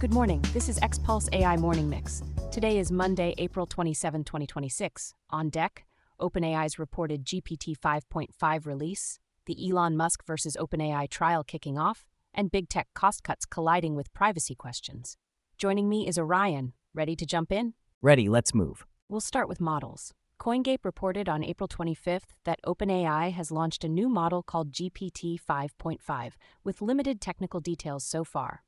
Good morning. This is X-Pulse AI Morning Mix. Today is Monday, April 27, 2026. On deck, OpenAI's reported GPT-5.5 release, the Elon Musk versus OpenAI trial kicking off, and big tech cost cuts colliding with privacy questions. Joining me is Orion. Ready to jump in? Ready, let's move. We'll start with models. CoinGate reported on April 25th that OpenAI has launched a new model called GPT-5.5, with limited technical details so far.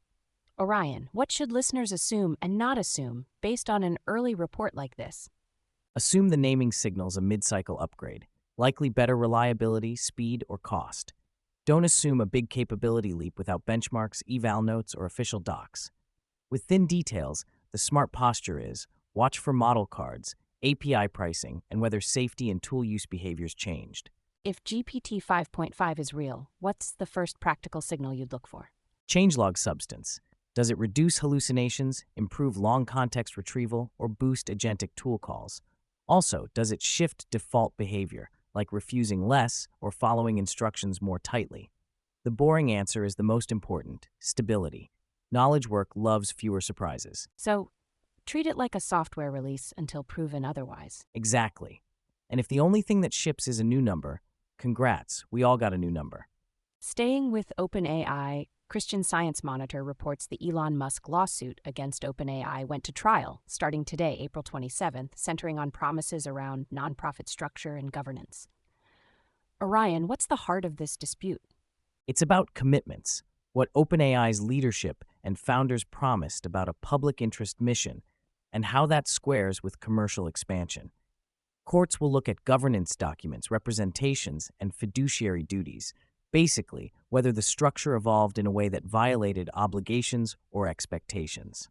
Orion, what should listeners assume and not assume based on an early report like this? Assume the naming signals a mid-cycle upgrade, likely better reliability, speed, or cost. Don't assume a big capability leap without benchmarks, eval notes, or official docs. With thin details, the smart posture is watch for model cards, API pricing, and whether safety and tool use behaviors changed. If GPT 5.5 is real, what's the first practical signal you'd look for? Changelog substance. Does it reduce hallucinations, improve long context retrieval, or boost agentic tool calls? Also, does it shift default behavior, like refusing less or following instructions more tightly? The boring answer is the most important: stability. Knowledge work loves fewer surprises. So, treat it like a software release until proven otherwise. Exactly. And if the only thing that ships is a new number, congrats, we all got a new number. Staying with OpenAI, Christian Science Monitor reports the Elon Musk lawsuit against OpenAI went to trial starting today, April 27th, centering on promises around nonprofit structure and governance. Orion, what's the heart of this dispute? It's about commitments, what OpenAI's leadership and founders promised about a public interest mission, and how that squares with commercial expansion. Courts will look at governance documents, representations, and fiduciary duties. Basically, whether the structure evolved in a way that violated obligations or expectations.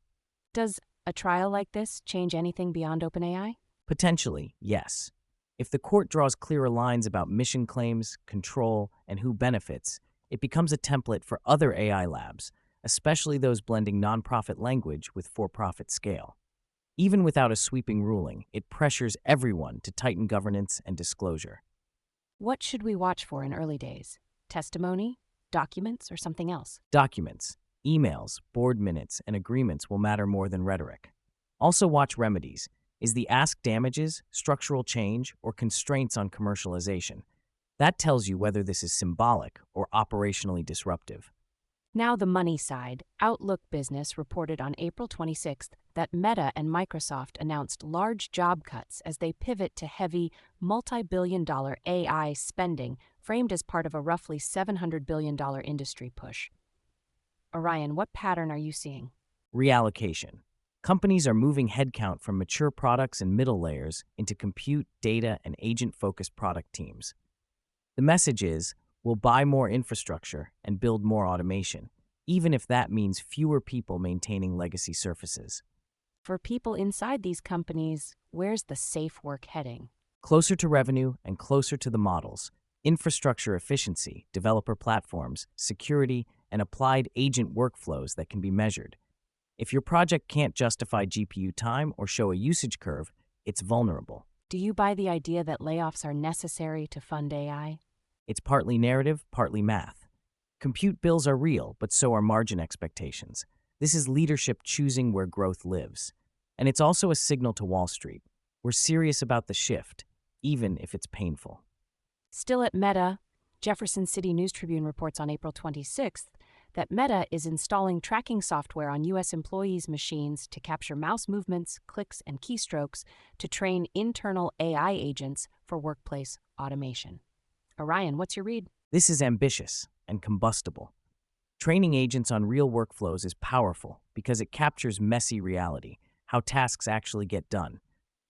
Does a trial like this change anything beyond OpenAI? Potentially, yes. If the court draws clearer lines about mission claims, control, and who benefits, it becomes a template for other AI labs, especially those blending nonprofit language with for-profit scale. Even without a sweeping ruling, it pressures everyone to tighten governance and disclosure. What should we watch for in early days? Testimony, documents, or something else? Documents, emails, board minutes, and agreements will matter more than rhetoric. Also watch remedies. Is the ask damages, structural change, or constraints on commercialization? That tells you whether this is symbolic or operationally disruptive. Now the money side. Outlook Business reported on April 26th that Meta and Microsoft announced large job cuts as they pivot to heavy, multi-billion-dollar AI spending framed as part of a roughly $700 billion industry push. Orion, what pattern are you seeing? Reallocation. Companies are moving headcount from mature products and middle layers into compute, data, and agent-focused product teams. The message is, we'll buy more infrastructure and build more automation, even if that means fewer people maintaining legacy surfaces. For people inside these companies, where's the safe work heading? Closer to revenue and closer to the models, infrastructure efficiency, developer platforms, security, and applied agent workflows that can be measured. If your project can't justify GPU time or show a usage curve, it's vulnerable. Do you buy the idea that layoffs are necessary to fund AI? It's partly narrative, partly math. Compute bills are real, but so are margin expectations. This is leadership choosing where growth lives. And it's also a signal to Wall Street. We're serious about the shift, even if it's painful. Still at Meta, Jefferson City News Tribune reports on April 26th that Meta is installing tracking software on U.S. employees' machines to capture mouse movements, clicks, and keystrokes to train internal AI agents for workplace automation. Orion, what's your read? This is ambitious and combustible. Training agents on real workflows is powerful because it captures messy reality, how tasks actually get done.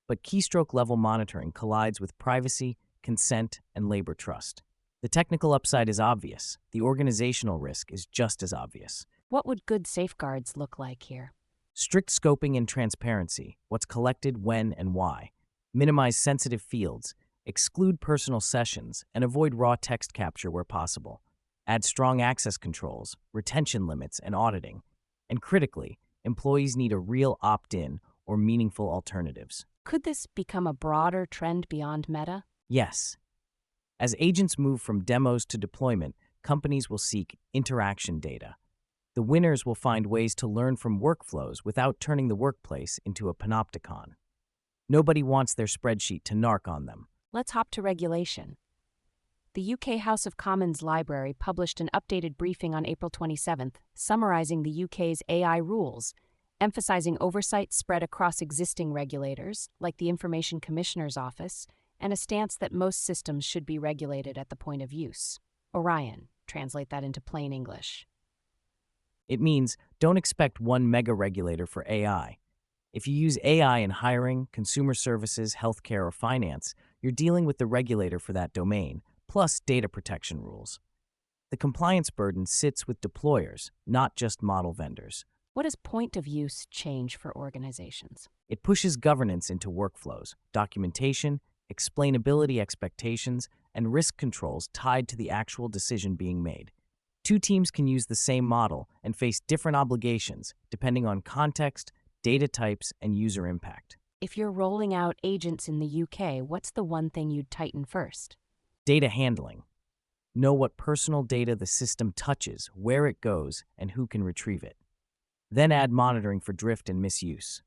But keystroke-level monitoring collides with privacy, consent, and labor trust. The technical upside is obvious. The organizational risk is just as obvious. What would good safeguards look like here? Strict scoping and transparency, what's collected, when, and why. Minimize sensitive fields, exclude personal sessions, and avoid raw text capture where possible. Add strong access controls, retention limits, and auditing. And critically, employees need a real opt-in or meaningful alternatives. Could this become a broader trend beyond Meta? Yes. As agents move from demos to deployment, companies will seek interaction data. The winners will find ways to learn from workflows without turning the workplace into a panopticon. Nobody wants their spreadsheet to narc on them. Let's hop to regulation. The UK House of Commons Library published an updated briefing on April 27th, summarizing the UK's AI rules, emphasizing oversight spread across existing regulators, like the Information Commissioner's Office, and a stance that most systems should be regulated at the point of use. Orion, translate that into plain English. It means don't expect one mega regulator for AI. If you use AI in hiring, consumer services, healthcare, or finance, you're dealing with the regulator for that domain, plus data protection rules. The compliance burden sits with deployers, not just model vendors. What does point of use change for organizations? It pushes governance into workflows, documentation, explainability expectations, and risk controls tied to the actual decision being made. Two teams can use the same model and face different obligations depending on context, data types, and user impact. If you're rolling out agents in the UK, what's the one thing you'd tighten first? Data handling. Know what personal data the system touches, where it goes, and who can retrieve it. Then add monitoring for drift and misuse.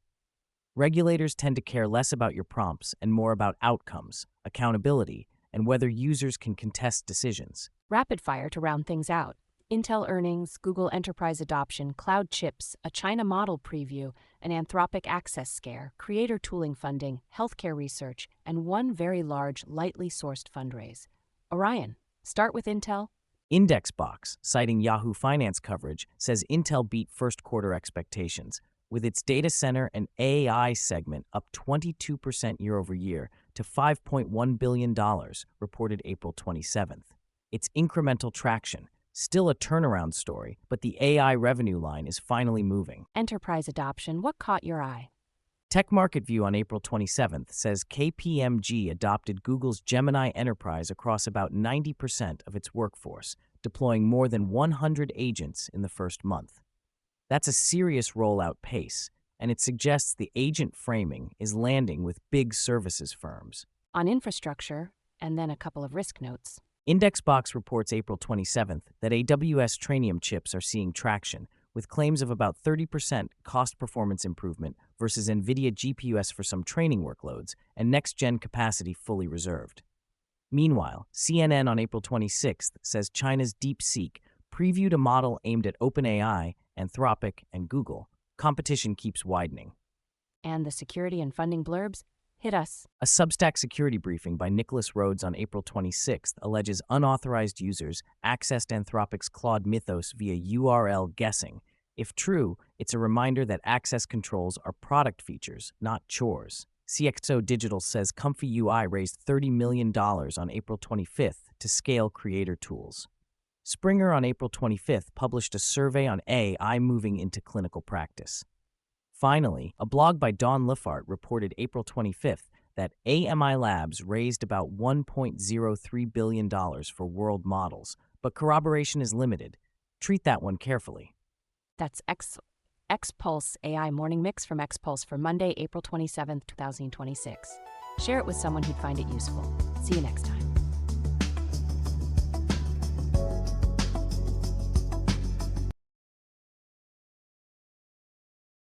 Regulators tend to care less about your prompts and more about outcomes, accountability, and whether users can contest decisions. Rapid fire to round things out. Intel earnings, Google enterprise adoption, cloud chips, a China model preview, an Anthropic access scare, creator tooling funding, healthcare research, and one very large, lightly sourced fundraise. Orion, start with Intel. Indexbox, citing Yahoo Finance coverage, says Intel beat first quarter expectations, with its data center and AI segment up 22% year over year to $5.1 billion, reported April 27th. It's incremental traction, still a turnaround story, but the AI revenue line is finally moving. Enterprise adoption, what caught your eye? Tech Market View on April 27th says KPMG adopted Google's Gemini Enterprise across about 90% of its workforce, deploying more than 100 agents in the first month. That's a serious rollout pace, and it suggests the agent framing is landing with big services firms. On infrastructure, and then a couple of risk notes. Indexbox reports April 27th that AWS Trainium chips are seeing traction, with claims of about 30% cost performance improvement versus NVIDIA GPUs for some training workloads and next-gen capacity fully reserved. Meanwhile, CNN on April 26th says China's DeepSeek previewed a model aimed at OpenAI, Anthropic, and Google. Competition keeps widening. And the security and funding blurbs? Hit us. A Substack security briefing by Nicholas Rhodes on April 26th alleges unauthorized users accessed Anthropic's Claude Mythos via URL guessing. If true, it's a reminder that access controls are product features, not chores. CXO Digital says Comfy UI raised $30 million on April 25th to scale creator tools. Springer on April 25th published a survey on AI moving into clinical practice. Finally, a blog by Dawn Liffart reported April 25th that AMI Labs raised about $1.03 billion for world models, but corroboration is limited. Treat that one carefully. That's X-Pulse AI Morning Mix from X-Pulse for Monday, April 27th, 2026. Share it with someone who'd find it useful. See you next time.